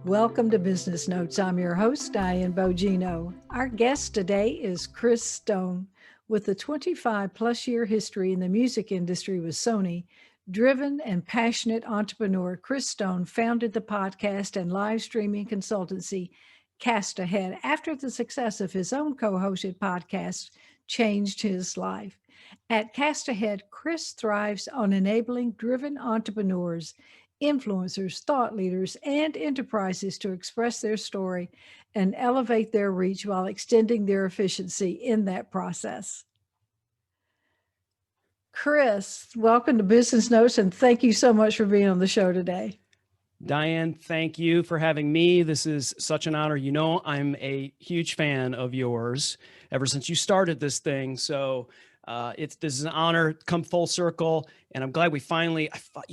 Welcome to Business Notes. I'm your host, Diane Bogino. Our guest today is Chris Stone. With a 25 plus year history in the music industry with Sony, driven and passionate entrepreneur, Chris Stone founded the podcast and live streaming consultancy Cast Ahead after the success of his own co hosted podcast changed his life. At Cast Ahead, Chris thrives on enabling driven entrepreneurs, influencers, thought leaders, and enterprises to express their story and elevate their reach while extending their efficiency in that process. Chris, welcome to Business Notes, and thank you so much for being on the show today. Diane, thank you for having me. This is such an honor. You know, I'm a huge fan of yours ever since you started this thing. So this is an honor, come full circle, and I'm glad you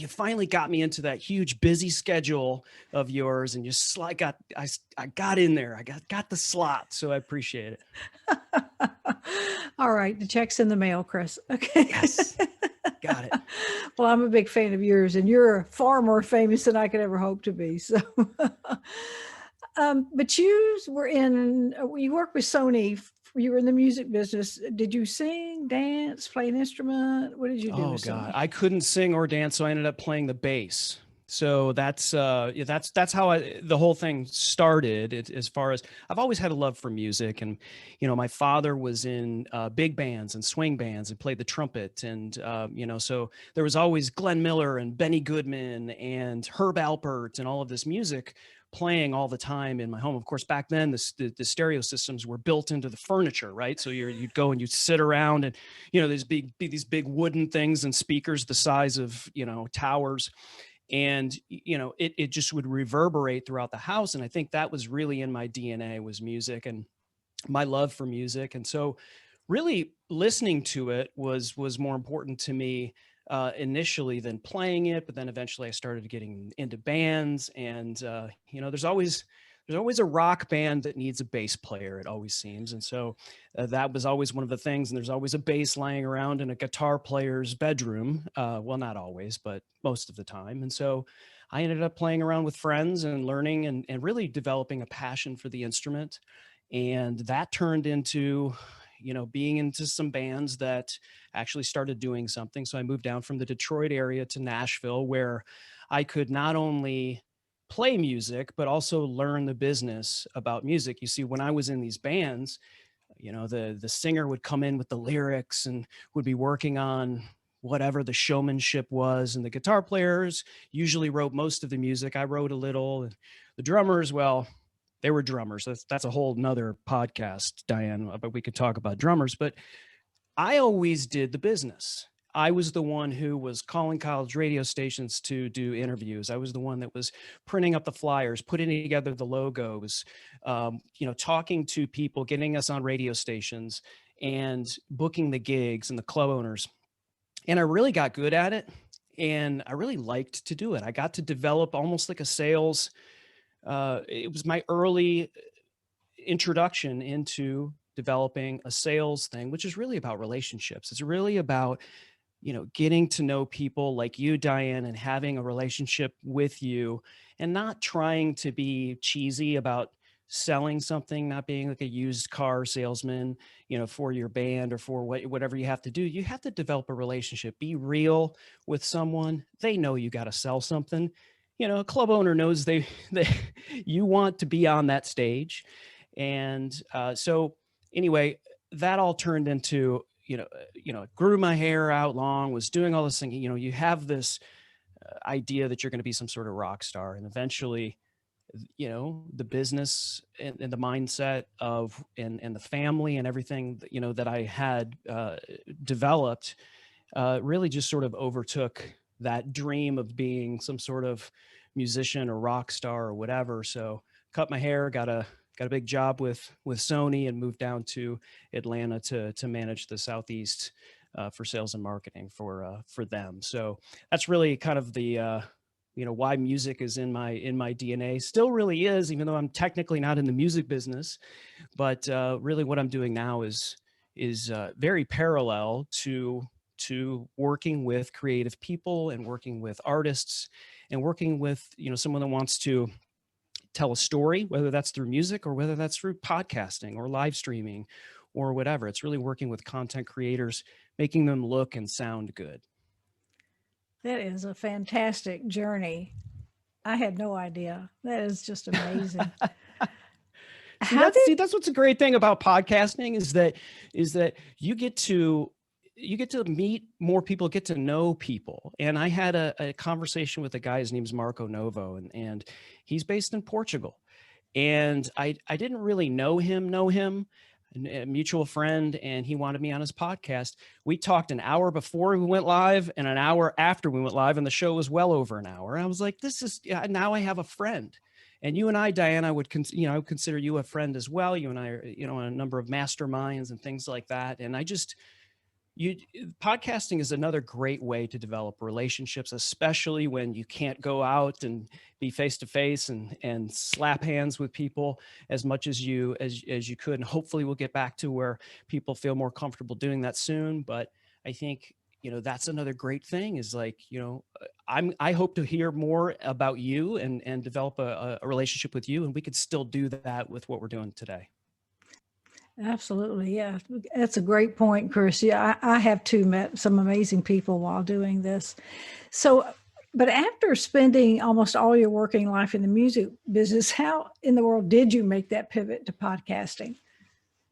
finally got me into that huge busy schedule of yours, and I got in there. I got the slot, so I appreciate it. All right, the check's in the mail, Chris. Okay. Yes. Got it. Well, I'm a big fan of yours, and you're far more famous than I could ever hope to be. So, but you worked with Sony. You were in the music business. Did you sing, dance, play an instrument? What did you do? Oh with God, Sony? I couldn't sing or dance, so I ended up playing the bass. So that's how the whole thing started. As far as I've always had a love for music, and my father was in big bands and swing bands and played the trumpet, and so there was always Glenn Miller and Benny Goodman and Herb Alpert and all of this music playing all the time in my home. Of course, back then the stereo systems were built into the furniture, right? So you'd go and you'd sit around, and there's these big wooden things and speakers the size of towers, and it just would reverberate throughout the house. And I think that was really in my DNA, was music and my love for music. And so really listening to it was more important to me initially than playing it. But then eventually I started getting into bands, and there's always a rock band that needs a bass player, it always seems. And so that was always one of the things. And there's always a bass lying around in a guitar player's bedroom. Well, not always, but most of the time. And so I ended up playing around with friends and learning and really developing a passion for the instrument. And that turned into being into some bands that actually started doing something. So I moved down from the Detroit area to Nashville, where I could not only play music, but also learn the business about music. You see, when I was in these bands, the singer would come in with the lyrics and would be working on whatever the showmanship was. And the guitar players usually wrote most of the music. I wrote a little. And the drummers, well, they were drummers. That's a whole nother podcast, Diane, but we could talk about drummers. But I always did the business. I was the one who was calling college radio stations to do interviews. I was the one that was printing up the flyers, putting together the logos, talking to people, getting us on radio stations, and booking the gigs and the club owners. And I really got good at it, and I really liked to do it. I got to develop almost like a sales. It was my early introduction into developing a sales thing, which is really about relationships. It's really about getting to know people like you, Diane, and having a relationship with you, and not trying to be cheesy about selling something, not being like a used car salesman, for your band or for whatever you have to do. You have to develop a relationship, be real with someone. They know you got to sell something. A club owner knows they you want to be on that stage. And so anyway, that all turned into grew my hair out long, was doing all this thing. You have this idea that you're going to be some sort of rock star, and eventually, the business and the mindset of and the family and everything that I had developed really just sort of overtook that dream of being some sort of musician or rock star or whatever. So cut my hair, got a big job with Sony, and moved down to Atlanta to manage the Southeast for sales and marketing for them. So that's really kind of the why music is in my DNA. Still really is, even though I'm technically not in the music business. But really, what I'm doing now is very parallel to working with creative people and working with artists and working with someone that wants to tell a story, whether that's through music or whether that's through podcasting or live streaming or whatever. It's really working with content creators, making them look and sound good. That is a fantastic journey. I had no idea. That is just amazing. How did That's what's a great thing about podcasting is that you get to meet more people, get to know people. And I had a conversation with a guy, his name's Marco Novo, and he's based in Portugal. And I didn't really know him, a mutual friend, and he wanted me on his podcast. We talked an hour before we went live and an hour after we went live, and the show was well over an hour. And I was like, now I have a friend. And you and I, Diane, I would consider you a friend as well. You and I are, in a number of masterminds and things like that. And podcasting is another great way to develop relationships, especially when you can't go out and be face to face and slap hands with people as much as you could. And hopefully we'll get back to where people feel more comfortable doing that soon. But I think, that's another great thing is like, I hope to hear more about you and develop a relationship with you. And we could still do that with what we're doing today. Absolutely. Yeah. That's a great point, Chris. Yeah, I have too met some amazing people while doing this. So, but after spending almost all your working life in the music business, how in the world did you make that pivot to podcasting?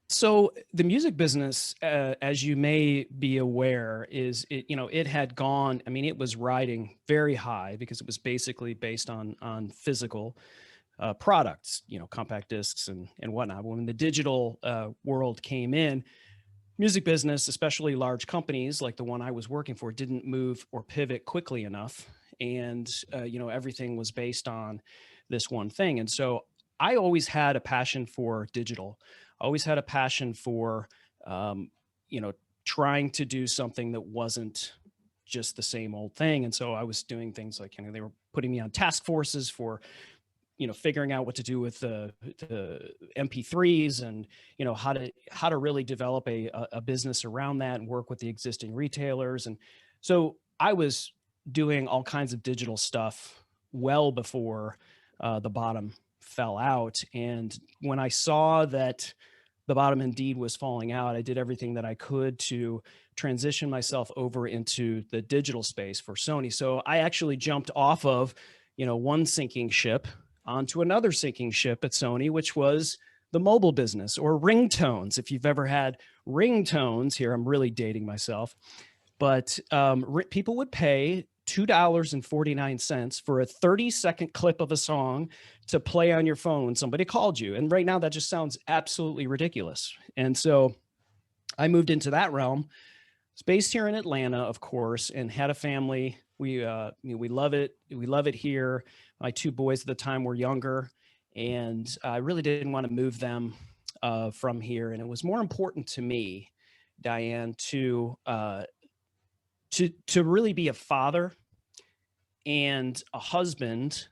So the music business, as you may be aware, it had gone, it was riding very high because it was basically based on physical products, compact discs and whatnot. When the digital world came in, music business, especially large companies like the one I was working for, didn't move or pivot quickly enough. And, everything was based on this one thing. And so I always had a passion for digital. I always had a passion for, trying to do something that wasn't just the same old thing. And so I was doing things like, they were putting me on task forces for, figuring out what to do with the MP3s and, how to really develop a business around that and work with the existing retailers. And so I was doing all kinds of digital stuff well before the bottom fell out. And when I saw that the bottom indeed was falling out, I did everything that I could to transition myself over into the digital space for Sony. So I actually jumped off of, one sinking ship onto another sinking ship at Sony, which was the mobile business or ringtones. If you've ever had ringtones, here I'm really dating myself, but people would pay $2.49 for a 30-second clip of a song to play on your phone when somebody called you. And right now that just sounds absolutely ridiculous. And so I moved into that realm. It's based here in Atlanta, of course, and had a family. We love it. We love it here. My two boys at the time were younger, and I really didn't want to move them from here. And it was more important to me, Diane, to really be a father and a husband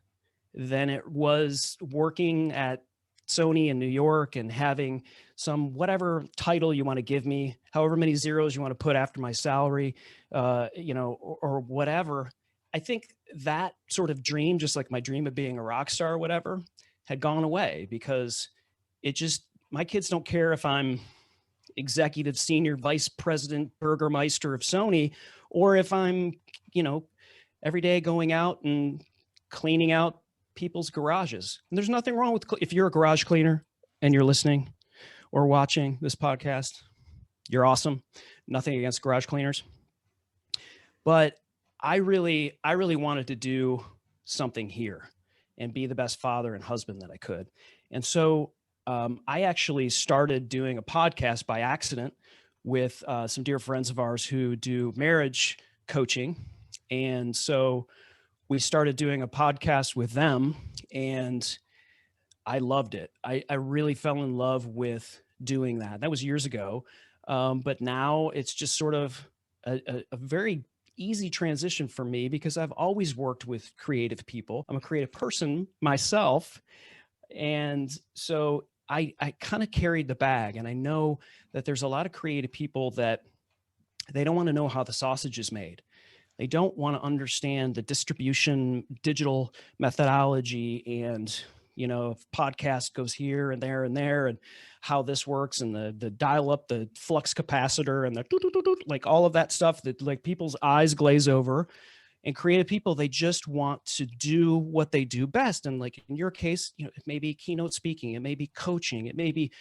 than it was working at Sony in New York and having some whatever title you want to give me, however many zeros you want to put after my salary, or whatever. I think that sort of dream, just like my dream of being a rock star or whatever, had gone away because my kids don't care if I'm executive senior vice president burgermeister of Sony, or if I'm, every day going out and cleaning out people's garages. And there's nothing wrong with, if you're a garage cleaner and you're listening or watching this podcast, you're awesome. Nothing against garage cleaners. But I really wanted to do something here and be the best father and husband that I could. And so I actually started doing a podcast by accident with some dear friends of ours who do marriage coaching. And so we started doing a podcast with them, and I loved it. I really fell in love with doing that. That was years ago. But now it's just sort of a very easy transition for me because I've always worked with creative people. I'm a creative person myself. And so I kind of carried the bag, and I know that there's a lot of creative people that they don't want to know how the sausage is made. They don't want to understand the distribution, digital methodology, and if podcast goes here and there and there, and how this works, and the dial up the flux capacitor and the toot, toot, toot, toot, like all of that stuff that like people's eyes glaze over. And creative people, they just want to do what they do best. And like in your case, it may be keynote speaking, it may be coaching, it may be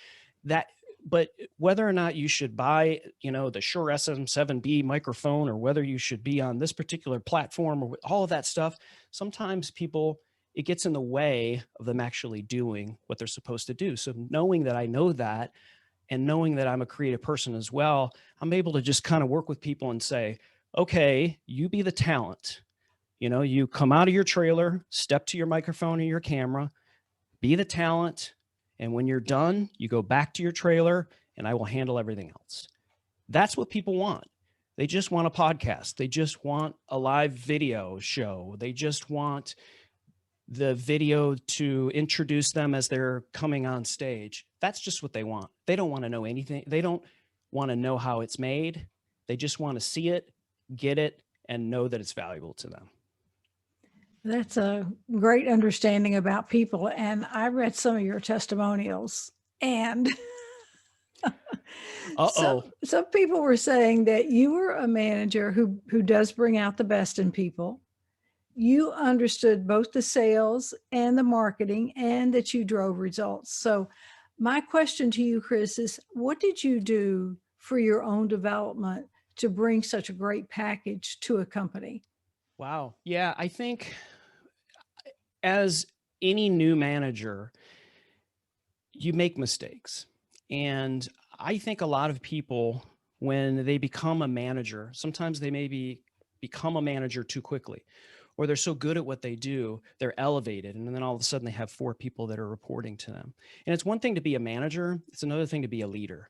that. But whether or not you should buy, the Shure SM7B microphone, or whether you should be on this particular platform, or all of that stuff, sometimes people, it gets in the way of them actually doing what they're supposed to do. So knowing that I know that, and knowing that I'm a creative person as well, I'm able to just kind of work with people and say, okay, you be the talent. You come out of your trailer, step to your microphone or your camera, be the talent. And when you're done, you go back to your trailer and I will handle everything else. That's what people want. They just want a podcast. They just want a live video show. They just want the video to introduce them as they're coming on stage. That's just what they want. They don't want to know anything. They don't want to know how it's made. They just want to see it, get it, and know that it's valuable to them. That's a great understanding about people. And I read some of your testimonials, and some people were saying that you were a manager who does bring out the best in people. You understood both the sales and the marketing, and that you drove results. So my question to you, Chris, is what did you do for your own development to bring such a great package to a company? Wow. Yeah, I think as any new manager, you make mistakes. And I think a lot of people, when they become a manager, sometimes they maybe become a manager too quickly, or they're so good at what they do, they're elevated. And then all of a sudden they have 4 people that are reporting to them. And it's one thing to be a manager. It's another thing to be a leader.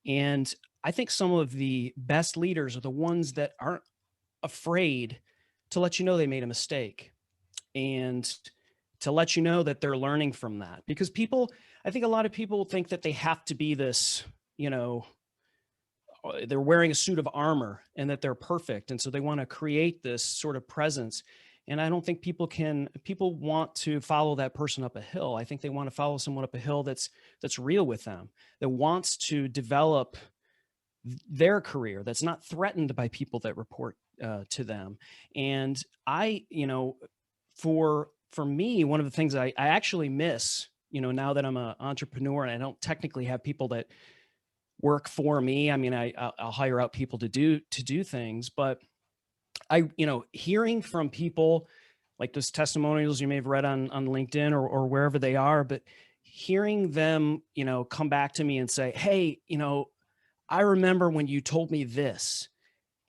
And I think some of the best leaders are the ones that aren't afraid to let you know they made a mistake, and to let you know that they're learning from that. Because I think a lot of people think that they have to be this, they're wearing a suit of armor and that they're perfect. And so they want to create this sort of presence. And I don't think people want to follow that person up a hill. I think they want to follow someone up a hill that's real with them, that wants to develop their career, that's not threatened by people that report to them. And for me, one of the things I actually miss, now that I'm an entrepreneur and I don't technically have people that work for me. I mean, I'll hire out people to do things, but hearing from people like those testimonials you may have read on LinkedIn or wherever they are, but hearing them, come back to me and say, hey, I remember when you told me this,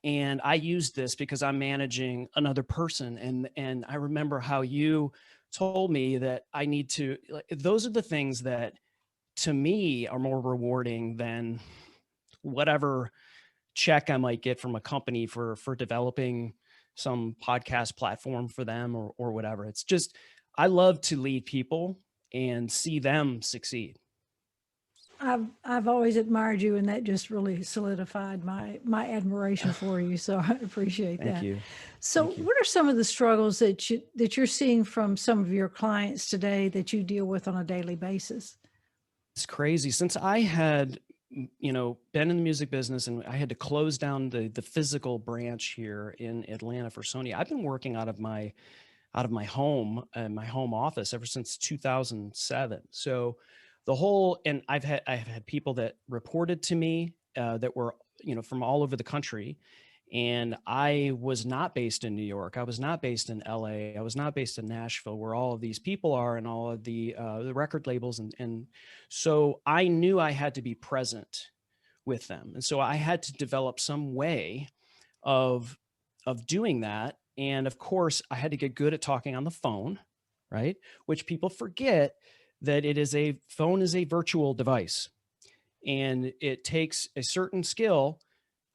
and I used this because I'm managing another person. And I remember how you told me that I need to, those are the things that to me are more rewarding than whatever check I might get from a company for developing some podcast platform for them or whatever. It's just, I love to lead people and see them succeed. I've always admired you, and that just really solidified my admiration for you. So I appreciate that. Thank you. So what are some of the struggles that you're seeing from some of your clients today that you deal with on a daily basis? It's crazy. Since I had, been in the music business and I had to close down the physical branch here in Atlanta for Sony, I've been working out of my home and my home office ever since 2007. So and I've had people that reported to me that were, from all over the country. And I was not based in New York. I was not based in LA. I was not based in Nashville, where all of these people are and all of the record labels. And so I knew I had to be present with them. And so I had to develop some way of doing that. And of course, I had to get good at talking on the phone, right? Which people forget that phone is a virtual device, and it takes a certain skill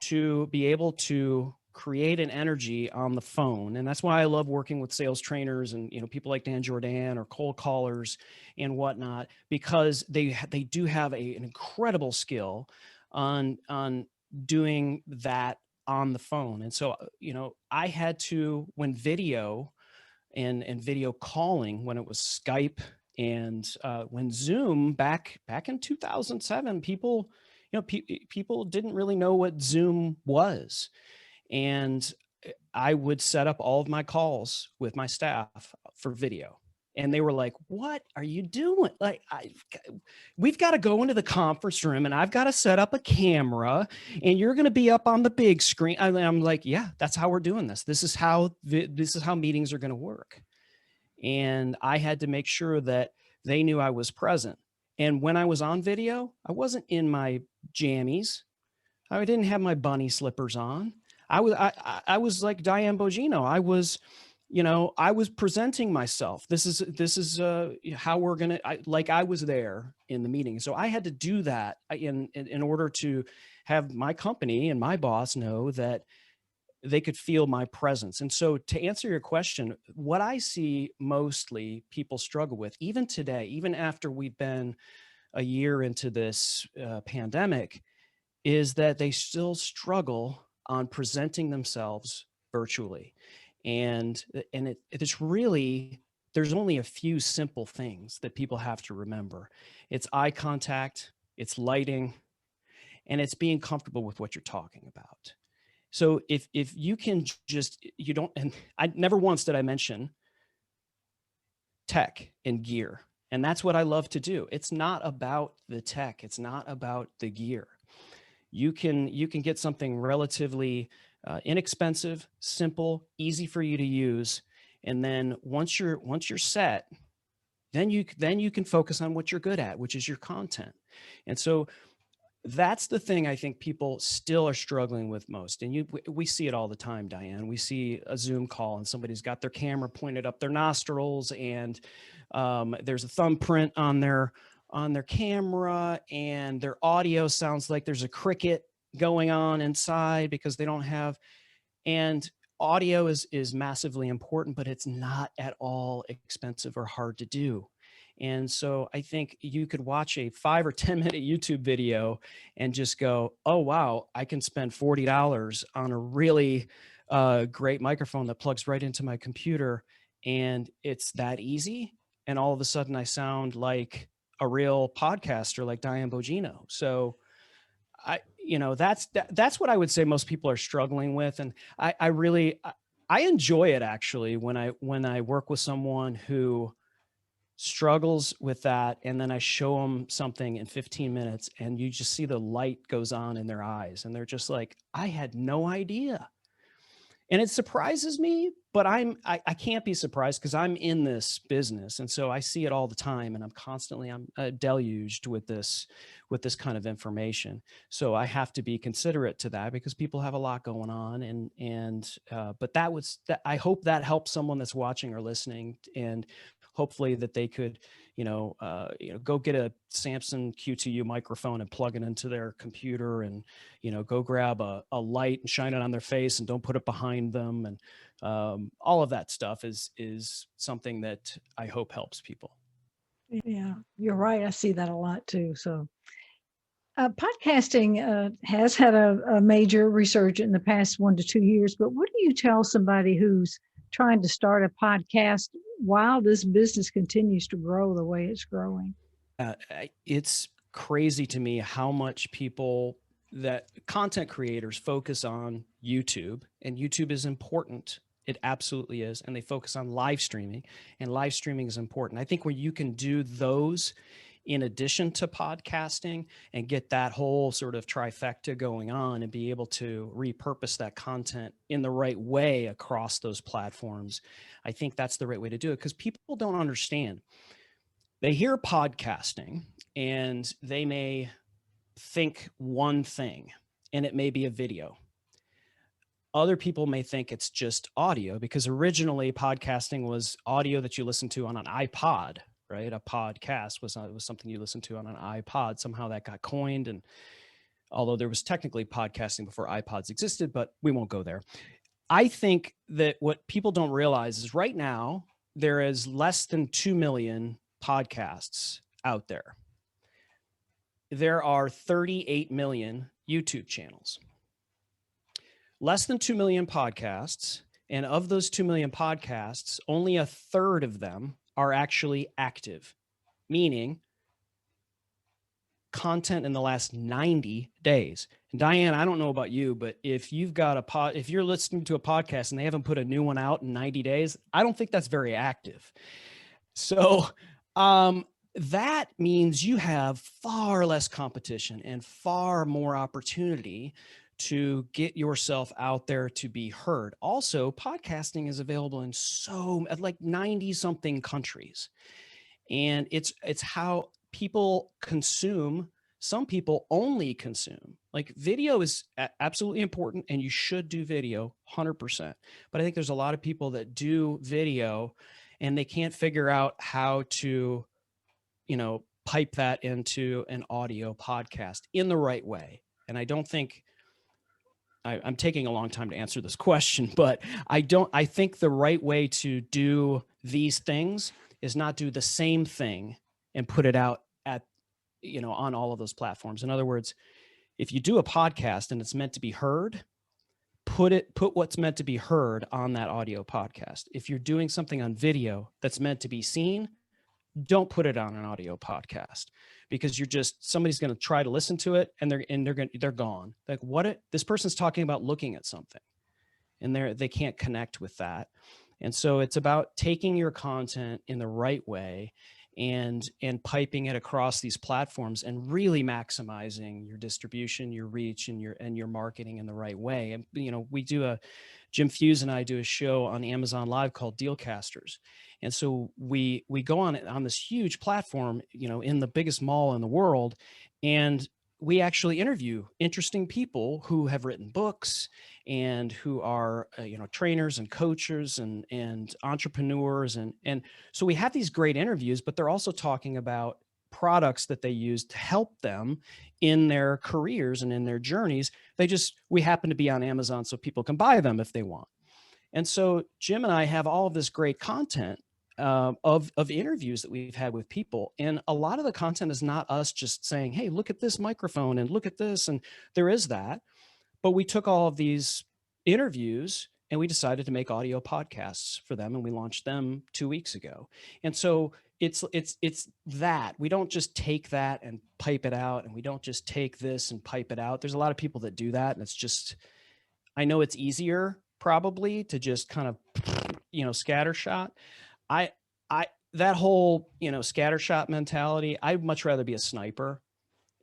to be able to create an energy on the phone. And that's why I love working with sales trainers and, people like Dan Jordan or cold callers and whatnot, because they do have an incredible skill on doing that on the phone. And so, I had to, when video and video calling, when it was Skype And when Zoom back in 2007, people, people didn't really know what Zoom was. And I would set up all of my calls with my staff for video. And they were like, "What are you doing? Like, we've got to go into the conference room and I've got to set up a camera and you're going to be up on the big screen." I'm like, "Yeah, that's how we're doing this. This is how meetings are going to work." And I had to make sure that they knew I was present. And when I was on video, I wasn't in my jammies. I didn't have my bunny slippers on. I was like Diane Bogino. I was presenting myself. This is how we're gonna. I was there in the meeting, so I had to do that in order to have my company and my boss know that they could feel my presence. And so, to answer your question, what I see mostly people struggle with, even today, even after we've been a year into this pandemic, is that they still struggle on presenting themselves virtually. And it's really, there's only a few simple things that people have to remember. It's eye contact, it's lighting, and it's being comfortable with what you're talking about. So if you can just, you don't, and I never once did I mention tech and gear. And that's what I love to do. It's not about the tech. It's not about the gear. You can get something relatively inexpensive, simple, easy for you to use. And then once you're set, then you can focus on what you're good at, which is your content. And so that's the thing I think people still are struggling with most. And we see it all the time, Diane. We see a Zoom call and somebody's got their camera pointed up their nostrils and there's a thumbprint on their camera and their audio sounds like there's a cricket going on inside because they don't have, and audio is massively important, but it's not at all expensive or hard to do. And so I think you could watch a 5 or 10 minute YouTube video and just go, "Oh, wow, I can spend $40 on a really great microphone that plugs right into my computer. And it's that easy. And all of a sudden I sound like a real podcaster like Diane Bogino." So that's what I would say most people are struggling with. And I really enjoy it actually when I work with someone who struggles with that, and then I show them something in 15 minutes and you just see the light goes on in their eyes and they're just like, "I had no idea." And it surprises me, but I can't be surprised because I'm in this business. And so I see it all the time and I'm deluged with this kind of information. So I have to be considerate to that because people have a lot going on. But I hope that helps someone that's watching or listening, and hopefully that they could, go get a Samson Q2U microphone and plug it into their computer and, go grab a light and shine it on their face and don't put it behind them. And all of that stuff is something that I hope helps people. Yeah, you're right. I see that a lot too. So podcasting has had a major resurgence in the past 1 to 2 years, but what do you tell somebody who's trying to start a podcast while this business continues to grow the way it's growing? It's crazy to me how much content creators focus on YouTube, and YouTube is important. It absolutely is. And they focus on live streaming, and live streaming is important. I think when you can do those in addition to podcasting and get that whole sort of trifecta going on and be able to repurpose that content in the right way across those platforms, I think that's the right way to do it, because people don't understand. They hear podcasting and they may think one thing, and it may be a video. Other people may think it's just audio, because originally podcasting was audio that you listen to on an iPod, right? A podcast was something you listened to on an iPod. Somehow that got coined. And although there was technically podcasting before iPods existed, but we won't go there. I think that what people don't realize is right now there is less than 2 million podcasts out there. There are 38 million YouTube channels. Less than 2 million podcasts. And of those 2 million podcasts, only a third of them are actually active. meaning content in the last 90 days. And Diane, I don't know about you, but if you've got if you're listening to a podcast and they haven't put a new one out in 90 days, I don't think that's very active. So, that means you have far less competition and far more opportunity to get yourself out there to be heard. Also, podcasting is available in like 90 something countries. And it's how people consume. Some people only consume. Like, video is absolutely important, and you should do video 100%. But I think there's a lot of people that do video and they can't figure out how to, pipe that into an audio podcast in the right way. And I don't think I'm taking a long time to answer this question, but I think the right way to do these things is not do the same thing and put it out at, on all of those platforms. In other words, if you do a podcast and it's meant to be heard, put what's meant to be heard on that audio podcast. If you're doing something on video that's meant to be seen, don't put it on an audio podcast, because somebody's going to try to listen to it and they're gone. Like, this person's talking about looking at something, and they can't connect with that. And so it's about taking your content in the right way and piping it across these platforms and really maximizing your distribution, your reach, and your marketing in the right way. And, Jim Fuse and I do a show on Amazon Live called Dealcasters. And so we go on this huge platform, in the biggest mall in the world, and we actually interview interesting people who have written books and who are, trainers and coaches and entrepreneurs. And so we have these great interviews, but they're also talking about products that they use to help them in their careers and in their journeys. We happen to be on Amazon so people can buy them if they want. And so Jim and I have all of this great content of interviews that we've had with people. And a lot of the content is not us just saying, hey, look at this microphone and look at this. And there is that. But we took all of these interviews and we decided to make audio podcasts for them. And we launched them 2 weeks ago. And so it's that we don't just take that and pipe it out. And we don't just take this and pipe it out. There's a lot of people that do that. And it's just, I know it's easier probably to just kind of, scattershot. That whole, scattershot mentality, I'd much rather be a sniper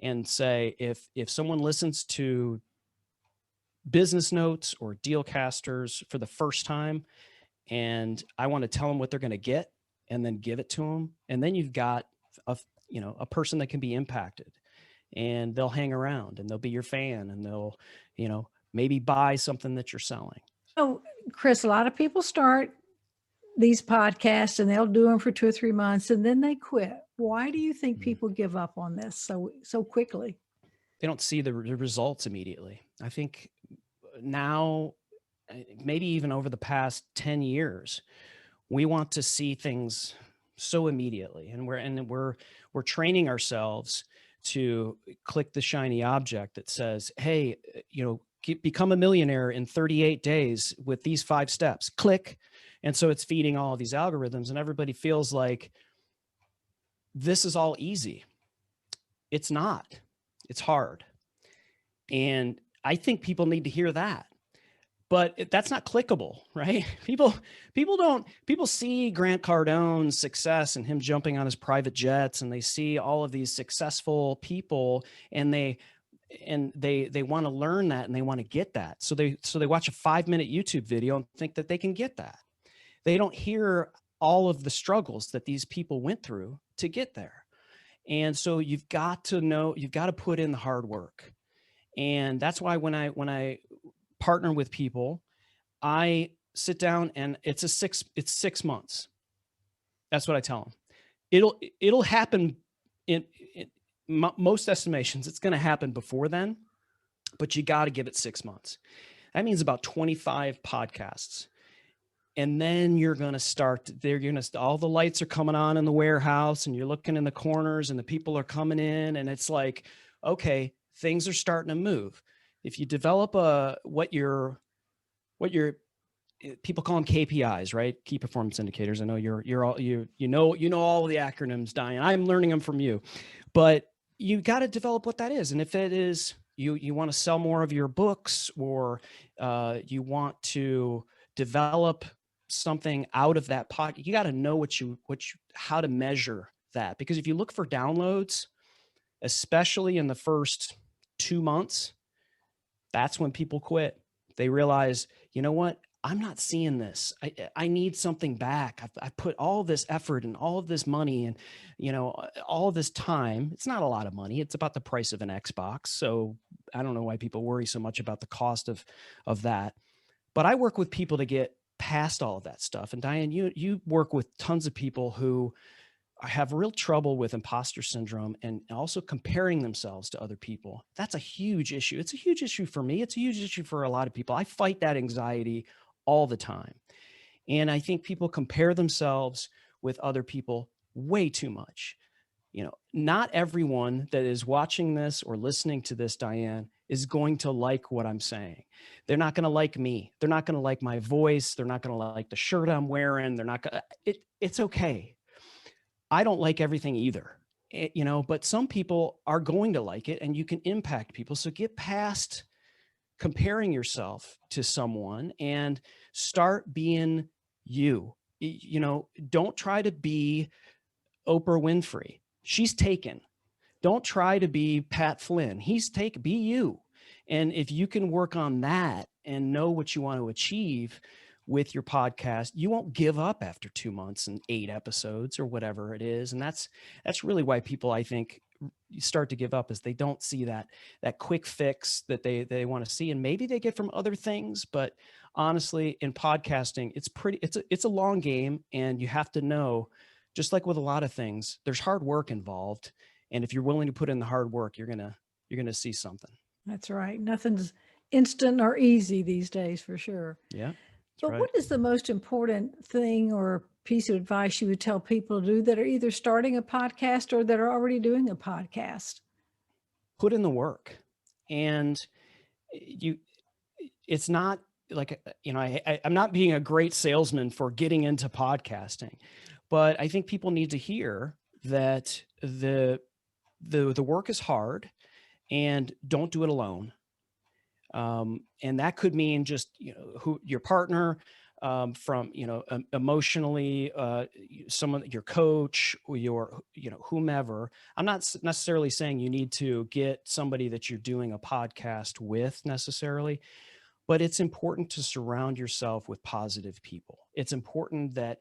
and say, if someone listens to Business Notes or Dealcasters for the first time, and I want to tell them what they're going to get and then give it to them, and then you've got a person that can be impacted, and they'll hang around and they'll be your fan, and they'll, maybe buy something that you're selling. So, Chris, a lot of people start these podcasts and they'll do them for 2 or 3 months and then they quit. Why do you think people give up on this so quickly? They don't see the results immediately. I think now, maybe even over the past 10 years, we want to see things so immediately, and we're training ourselves to click the shiny object that says, hey, become a millionaire in 38 days with these 5 steps. Click. And so it's feeding all of these algorithms, and everybody feels like this is all easy. It's not. It's hard. And I think people need to hear that. But that's not clickable, right? People see Grant Cardone's success and him jumping on his private jets, and they see all of these successful people, and they want to learn that and they want to get that. So they watch a 5-minute YouTube video and think that they can get that. They don't hear all of the struggles that these people went through to get there. And so you've got to put in the hard work. And that's why when I partner with people, I sit down and it's 6 months. That's what I tell them. It'll happen in most estimations. It's going to happen before then, but you got to give it 6 months. That means about 25 podcasts. And then you're going to start, all the lights are coming on in the warehouse, and you're looking in the corners and the people are coming in, and it's like, okay, things are starting to move. If you develop what your people call them KPIs, right? Key performance indicators. I know you know all the acronyms, Diane. I'm learning them from you, but you got to develop what that is. And if it is you want to sell more of your books, or you want to develop something out of that pocket, you got to know how to measure that. Because if you look for downloads, especially in the first 2 months, that's when people quit. They realize, you know what? I'm not seeing this. I need something back. I put all this effort and all of this money and, all of this time. It's not a lot of money. It's about the price of an Xbox. So I don't know why people worry so much about the cost of that. But I work with people to get past all of that stuff. And Diane, you work with tons of people who have real trouble with imposter syndrome and also comparing themselves to other people. That's a huge issue. It's a huge issue for me. It's a huge issue for a lot of people. I fight that anxiety all the time. And I think people compare themselves with other people way too much. Not everyone that is watching this or listening to this, Diane, is going to like what I'm saying. They're not going to like me. They're not going to like my voice. They're not going to like the shirt I'm wearing. They're not going to, it's okay. I don't like everything either, but some people are going to like it, and you can impact people. So get past comparing yourself to someone and start being you. Don't try to be Oprah Winfrey. She's taken. Don't try to be Pat Flynn. He's taken. Be you. And if you can work on that and know what you want to achieve with your podcast, you won't give up after 2 months and 8 episodes or whatever it is. And that's really why people, I think, start to give up, is they don't see that quick fix that they want to see. And maybe they get from other things, but honestly, in podcasting, it's a long game, and you have to know, just like with a lot of things, there's hard work involved. And if you're willing to put in the hard work, you're going to see something. That's right. Nothing's instant or easy these days, for sure. Yeah. But right. What is the most important thing or piece of advice you would tell people to do that are either starting a podcast or that are already doing a podcast? Put in the work. And it's not like, I'm not being a great salesman for getting into podcasting, but I think people need to hear that the work is hard, and don't do it alone. And that could mean just, who your partner, from, emotionally, someone, your coach, or your, whomever. I'm not necessarily saying you need to get somebody that you're doing a podcast with necessarily, but it's important to surround yourself with positive people. It's important that,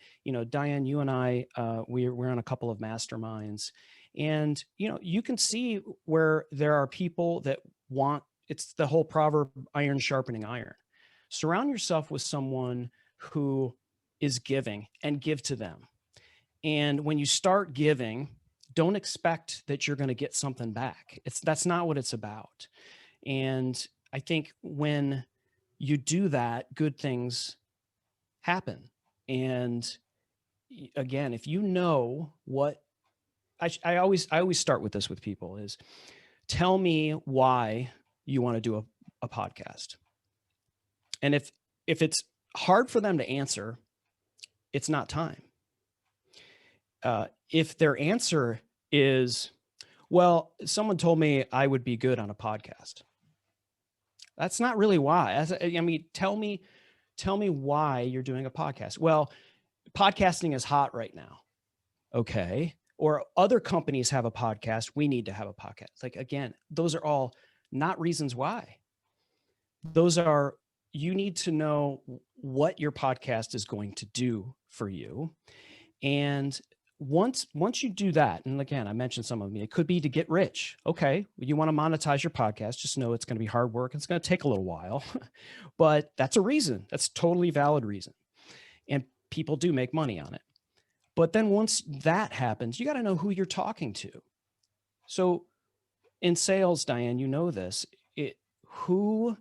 Diane, you and I, we're on a couple of masterminds, and, you can see where there are people that it's the whole proverb, iron sharpening iron. Surround yourself with someone who is giving, and give to them. And when you start giving, don't expect that you're going to get something back. That's not what it's about. And I think when you do that, good things happen. And again, if you know what I always start with this with people is, tell me why you want to do a podcast. And if it's hard for them to answer, it's not time. If their answer is, well, someone told me I would be good on a podcast, that's not really why. Tell me why you're doing a podcast. Well, podcasting is hot right now. Okay. Or other companies have a podcast. We need to have a podcast. Like, again, those are all not reasons why. You need to know what your podcast is going to do for you. And once you do that, and again, I mentioned some of them, it could be to get rich. Okay. You want to monetize your podcast, just know it's going to be hard work. It's going to take a little while, but that's a reason. That's a totally valid reason. And people do make money on it. But then once that happens, you got to know who you're talking to. So in sales, Diane, you know this, who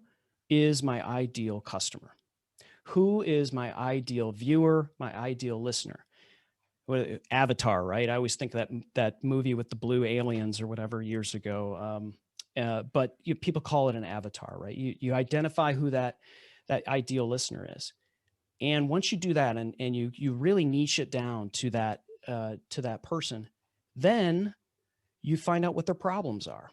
is my ideal customer? Who is my ideal viewer, my ideal listener? Avatar, right? I always think that movie with the blue aliens or whatever years ago. But people call it an avatar, right? You identify who that ideal listener is. And once you do that, and you really niche it down to that person, then you find out what their problems are.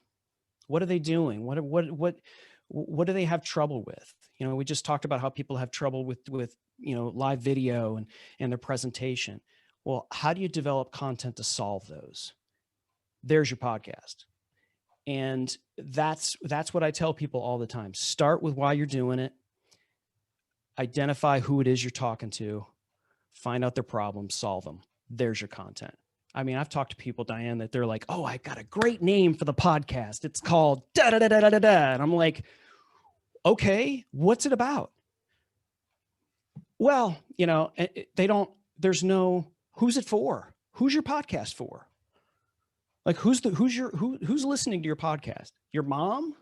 What are they doing? What do they have trouble with? You know, we just talked about how people have trouble with live video and their presentation. Well, how do you develop content to solve those? There's your podcast. And that's what I tell people all the time. Start with why you're doing it. Identify who it is you're talking to, find out their problems, solve them. There's your content. I mean, I've talked to people, Diane, that they're like, oh, I got a great name for the podcast. It's called da da da da da da. And I'm like, okay, what's it about? Well, there's no, who's it for? Who's your podcast for? Like, who's listening to your podcast? Your mom?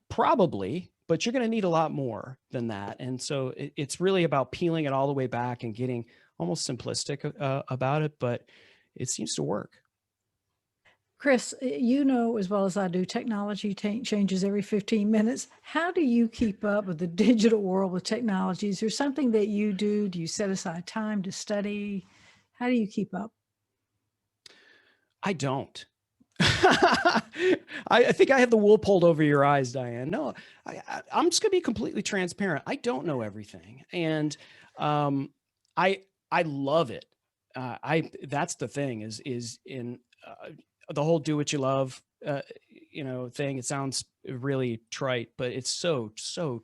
Probably, but you're going to need a lot more than that. And so it's really about peeling it all the way back and getting almost simplistic about it, but it seems to work. Chris, you know as well as I do, technology changes every 15 minutes. How do you keep up with the digital world with technology? Is there something that you do? Do you set aside time to study? How do you keep up? I don't. I think I have the wool pulled over your eyes, Diane. No, I'm just going to be completely transparent. I don't know everything. And I love it. That's the thing is in the whole do what you love, thing. It sounds really trite, but it's so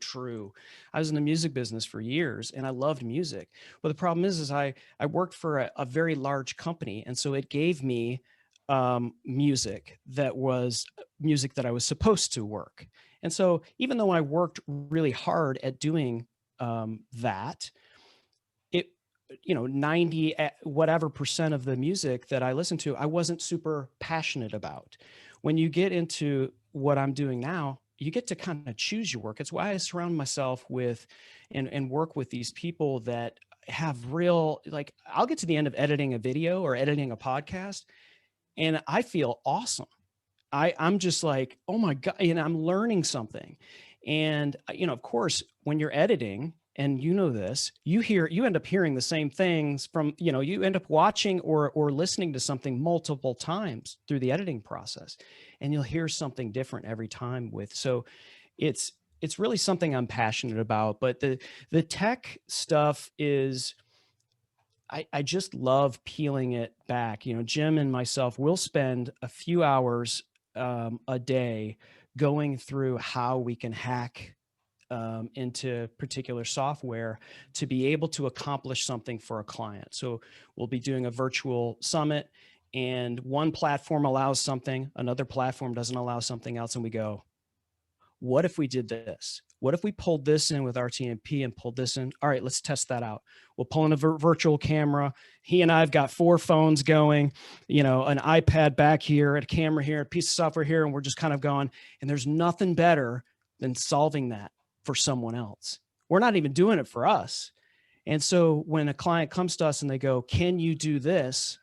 true. I was in the music business for years and I loved music. But the problem is I worked for a very large company. And so it gave me music that I was supposed to work. And so even though I worked really hard at doing that, 90 whatever percent of the music that I listened to, I wasn't super passionate about. When you get into what I'm doing now, you get to kind of choose your work. It's why I surround myself with and work with these people that have real, like, I'll get to the end of editing a video or editing a podcast and I feel awesome. I'm just like, oh my God, I'm learning something. And, of course, when you're editing, and this, you end up hearing the same things from, you end up watching or listening to something multiple times through the editing process, and you'll hear something different every time so it's really something I'm passionate about. But the tech stuff is, I just love peeling it back. Jim and myself will spend a few hours a day going through how we can hack into particular software to be able to accomplish something for a client. So we'll be doing a virtual summit and one platform allows something, another platform doesn't allow something else. And we go, what if we did this? What if we pulled this in with RTMP and pulled this in? All right, let's test that out. We'll pull in a virtual camera. He and I've got 4 phones going, an iPad back here, a camera here, a piece of software here, and we're just kind of going. And there's nothing better than solving that for someone else. We're not even doing it for us. And so when a client comes to us and they go, can you do this?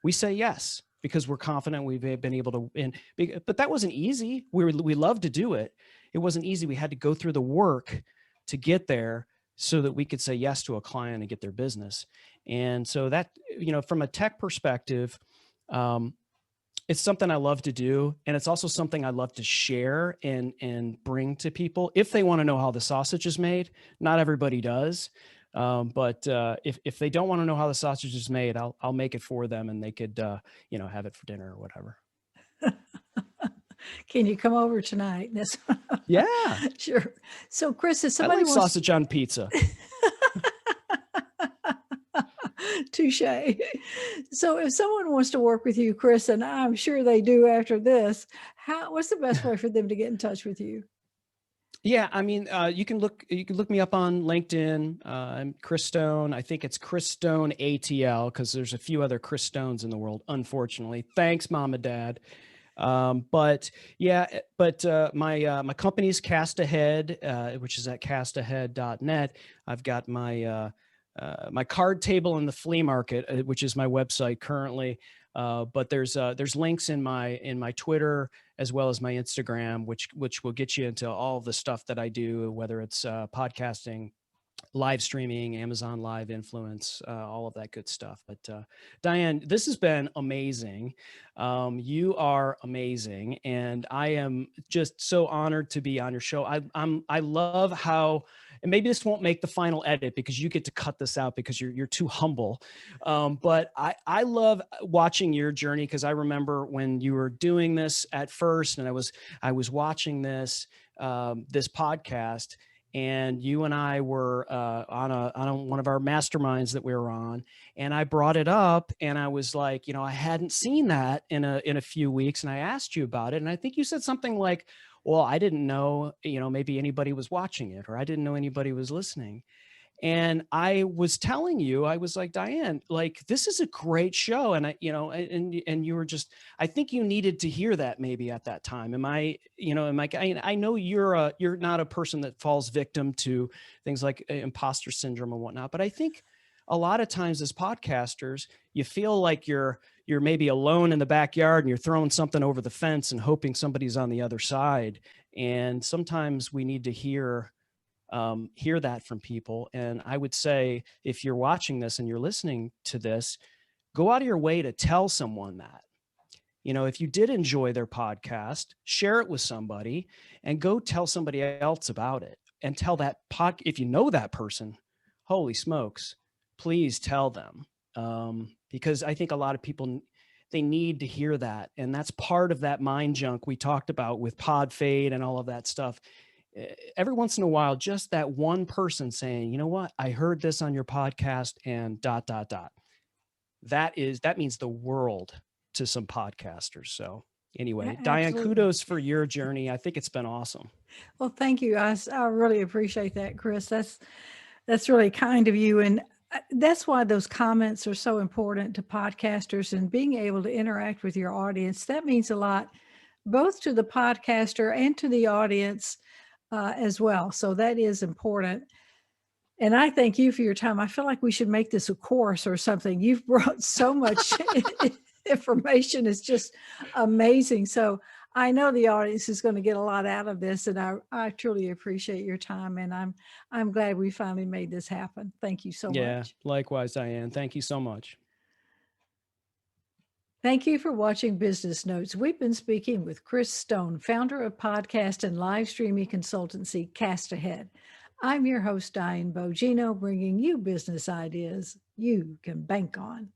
We say yes, because we're confident we've been able to, but that wasn't easy. We love to do it. It wasn't easy. We had to go through the work to get there so that we could say yes to a client and get their business. And so that, from a tech perspective, it's something I love to do. And it's also something I love to share and bring to people if they want to know how the sausage is made. Not everybody does. But if they don't want to know how the sausage is made, I'll make it for them and they could, have it for dinner or whatever. Can you come over tonight? Yeah, sure. So Chris, if somebody wants sausage on pizza. Touche. So if someone wants to work with you, Chris, and I'm sure they do after this, what's the best way for them to get in touch with you? Yeah, I mean, you can look me up on LinkedIn. I'm Chris Stone. I think it's Chris Stone ATL because there's a few other Chris Stones in the world, unfortunately. Thanks, Mom and Dad. But my company's Cast Ahead, which is at castahead.net. I've got my card table in the flea market, which is my website currently. But there's links in my Twitter as well as my Instagram, which will get you into all the stuff that I do, whether it's podcasting, live streaming, Amazon Live influence, all of that good stuff. But Diane, this has been amazing. You are amazing, and I am just so honored to be on your show. I love how, and maybe this won't make the final edit because you get to cut this out because you're too humble. But I love watching your journey, because I remember when you were doing this at first, and I was watching this podcast, and you and I were on one of our masterminds that we were on, and I brought it up, and I was like, I hadn't seen that in a few weeks, and I asked you about it, and I think you said something like, well, I didn't know, maybe anybody was watching it, or I didn't know anybody was listening. And I was telling you, I was like, Diane, like, this is a great show. And and you were just, I think you needed to hear that maybe at that time. I know you're not a person that falls victim to things like imposter syndrome and whatnot, but I think a lot of times as podcasters, you feel like you're maybe alone in the backyard and you're throwing something over the fence and hoping somebody's on the other side. And sometimes we need to hear that from people. And I would say, if you're watching this and you're listening to this, go out of your way to tell someone that. If you did enjoy their podcast, share it with somebody, and go tell somebody else about it, and tell if you know that person, holy smokes, please tell them. Because I think a lot of people, they need to hear that. And that's part of that mind junk we talked about with pod fade and all of that stuff. Every once in a while, just that one person saying, you know what, I heard this on your podcast and ... That means the world to some podcasters. So anyway, Diane, Absolutely. kudos for your journey. I think it's been awesome. Well, thank you. I really appreciate that, Chris. That's really kind of you. And that's why those comments are so important to podcasters, and being able to interact with your audience. That means a lot, both to the podcaster and to the audience as well. So that is important. And I thank you for your time. I feel like we should make this a course or something. You've brought so much information. It's just amazing. So I know the audience is going to get a lot out of this, and I truly appreciate your time. And I'm glad we finally made this happen. Thank you so much. Likewise, Diane. Thank you so much. Thank you for watching Business Notes. We've been speaking with Chris Stone, founder of podcast and live streaming consultancy Cast Ahead. I'm your host, Diane Bogino, bringing you business ideas you can bank on.